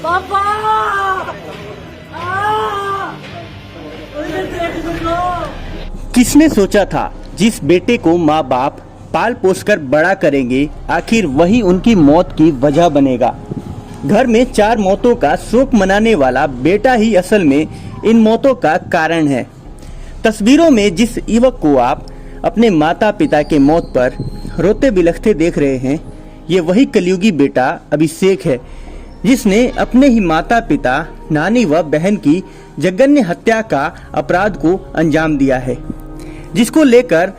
पापा मुझे देख लो। किसने सोचा था जिस बेटे को माँ बाप पाल पोस कर बड़ा करेंगे, आखिर वही उनकी मौत की वजह बनेगा। घर में 4 मौतों का शोक मनाने वाला बेटा ही असल में इन मौतों का कारण है। तस्वीरों में जिस युवक को आप अपने माता पिता के मौत पर रोते बिलखते देख रहे हैं, ये वही कलयुगी बेटा अभिषेक है, जिसने अपने ही माता पिता, नानी व बहन की जघन्य हत्या का अपराध को अंजाम दिया है, जिसको लेकर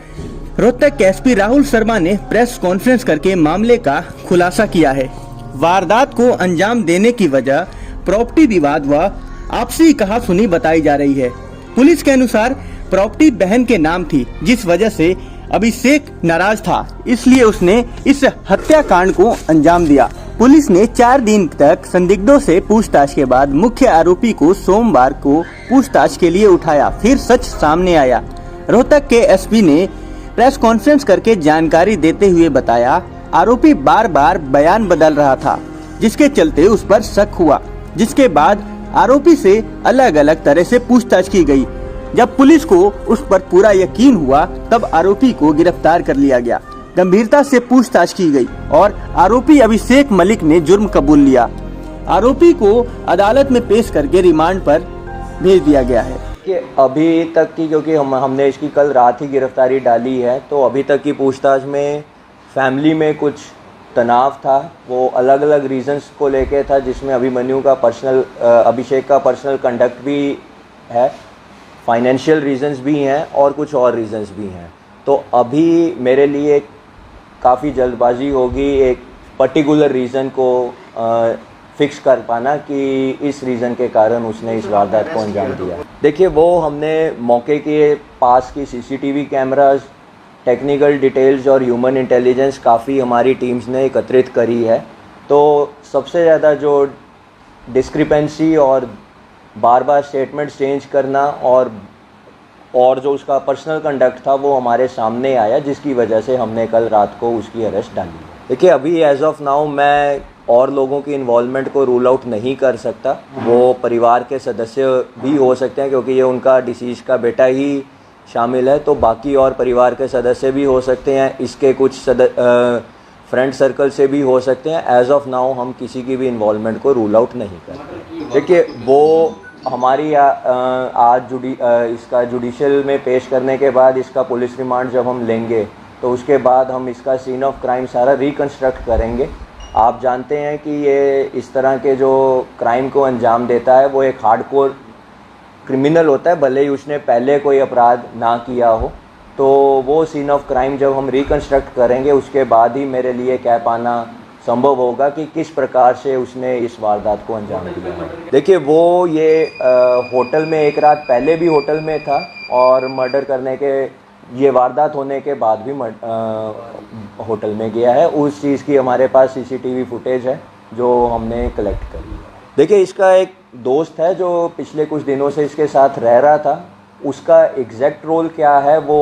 रोहतक एसपी राहुल शर्मा ने प्रेस कॉन्फ्रेंस करके मामले का खुलासा किया है। वारदात को अंजाम देने की वजह प्रॉपर्टी विवाद व आपसी कहासुनी बताई जा रही है। पुलिस के अनुसार प्रॉपर्टी बहन के नाम थी, जिस वजह से अभिषेक नाराज था, इसलिए उसने इस हत्याकांड को अंजाम दिया। पुलिस ने 4 दिन तक संदिग्धों से पूछताछ के बाद मुख्य आरोपी को सोमवार को पूछताछ के लिए उठाया। फिर सच सामने आया। रोहतक के एसपी ने प्रेस कॉन्फ्रेंस करके जानकारी देते हुए बताया, आरोपी बार बार बयान बदल रहा था, जिसके चलते उस पर शक हुआ, जिसके बाद आरोपी से अलग अलग तरह से पूछताछ की गई। जब पुलिस को उस पर पूरा यकीन हुआ, तब आरोपी को गिरफ्तार कर लिया गया। गंभीरता से पूछताछ की गई और आरोपी अभिषेक मलिक ने जुर्म कबूल लिया। आरोपी को अदालत में पेश करके रिमांड पर भेज दिया गया है। कि अभी तक की, क्योंकि हमने इसकी कल रात ही गिरफ्तारी डाली है, तो अभी तक की पूछताछ में फैमिली में कुछ तनाव था। वो अलग अलग रीजंस को लेके था, जिसमें अभिषेक का पर्सनल कंडक्ट भी है, फाइनेंशियल रीजंस भी हैं और कुछ और रीजंस भी हैं। तो अभी मेरे लिए काफ़ी जल्दबाजी होगी एक पर्टिकुलर रीज़न को फिक्स कर पाना कि इस रीज़न के कारण उसने इस वारदात को अंजाम दिया। देखिए, वो हमने मौके के पास की सीसीटीवी कैमरास, टेक्निकल डिटेल्स और ह्यूमन इंटेलिजेंस काफ़ी हमारी टीम्स ने एकत्रित करी है। तो सबसे ज़्यादा जो डिस्क्रिपेंसी और बार बार स्टेटमेंट चेंज करना और जो उसका पर्सनल कंडक्ट था, वो हमारे सामने आया, जिसकी वजह से हमने कल रात को उसकी अरेस्ट डाली। देखिए, अभी एज ऑफ नाउ मैं और लोगों की इन्वॉल्वमेंट को रूल आउट नहीं कर सकता। वो परिवार के सदस्य भी हो सकते हैं, क्योंकि ये उनका डिसीज का बेटा ही शामिल है, तो बाकी और परिवार के सदस्य भी हो सकते हैं, इसके कुछ फ्रेंड सर्कल से भी हो सकते हैं। एज ऑफ नाउ हम किसी की भी इन्वॉल्वमेंट को रूल आउट नहीं करते। देखिए, वो हमारी आज इसका जुडिशियल में पेश करने के बाद इसका पुलिस रिमांड जब हम लेंगे, तो उसके बाद हम इसका सीन ऑफ क्राइम सारा रिकंस्ट्रक्ट करेंगे। आप जानते हैं कि ये इस तरह के जो क्राइम को अंजाम देता है, वो एक हार्डकोर क्रिमिनल होता है, भले ही उसने पहले कोई अपराध ना किया हो। तो वो सीन ऑफ क्राइम जब हम रिकंस्ट्रक्ट करेंगे, उसके बाद ही मेरे लिए कह पाना संभव होगा कि किस प्रकार से उसने इस वारदात को अंजाम दिया है। देखिए, वो ये होटल में एक रात पहले भी होटल में था और मर्डर करने के, ये वारदात होने के बाद भी होटल में गया है। उस चीज़ की हमारे पास सीसीटीवी फुटेज है जो हमने कलेक्ट करी है। देखिए, इसका एक दोस्त है जो पिछले कुछ दिनों से इसके साथ रह रहा था। उसका एग्जैक्ट रोल क्या है वो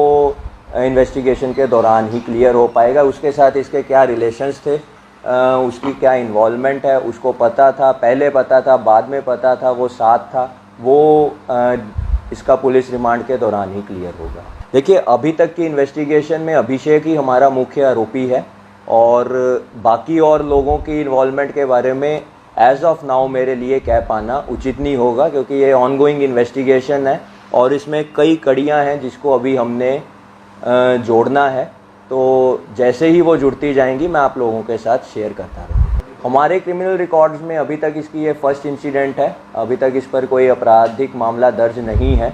इन्वेस्टिगेशन के दौरान ही क्लियर हो पाएगा। उसके साथ इसके क्या रिलेशंस थे, उसकी क्या इन्वॉल्वमेंट है, उसको पता था, पहले पता था, बाद में पता था, वो साथ था, वो इसका पुलिस रिमांड के दौरान ही क्लियर होगा। देखिए, अभी तक की इन्वेस्टिगेशन में अभिषेक ही हमारा मुख्य आरोपी है और बाकी और लोगों की इन्वॉल्वमेंट के बारे में एज ऑफ नाउ मेरे लिए कह पाना उचित नहीं होगा, क्योंकि ये ऑनगोइंग इन्वेस्टिगेशन है और इसमें कई कड़ियां हैं जिसको अभी हमने जोड़ना है। तो जैसे ही वो जुड़ती जाएंगी मैं आप लोगों के साथ शेयर करता रहूँगा। हमारे क्रिमिनल रिकॉर्ड्स में अभी तक इसकी ये फर्स्ट इंसिडेंट है। अभी तक इस पर कोई आपराधिक मामला दर्ज नहीं है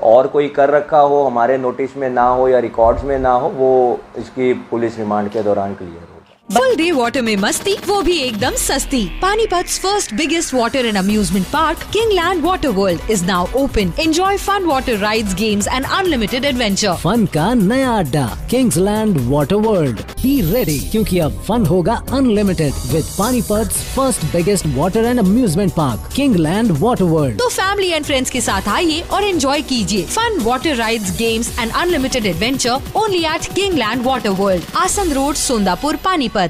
और कोई कर रखा हो, हमारे नोटिस में ना हो या रिकॉर्ड्स में ना हो, वो इसकी पुलिस रिमांड के दौरान क्लियर होगा। फुल डे वाटर में मस्ती, वो भी एकदम सस्ती। पानीपत's first biggest water and amusement park, Kingland Water World, is now open. Enjoy fun water rides, games and unlimited adventure. Fun का नया अड्डा Kingsland water world. Be ready, क्योंकि अब फन होगा unlimited with Panipat's first biggest water and amusement park, Kingland Water World। तो family and friends के साथ आइए और एंजॉय कीजिए fun water rides, games and unlimited adventure only at Kingland water world, Asan road, Sondapur, Panipat.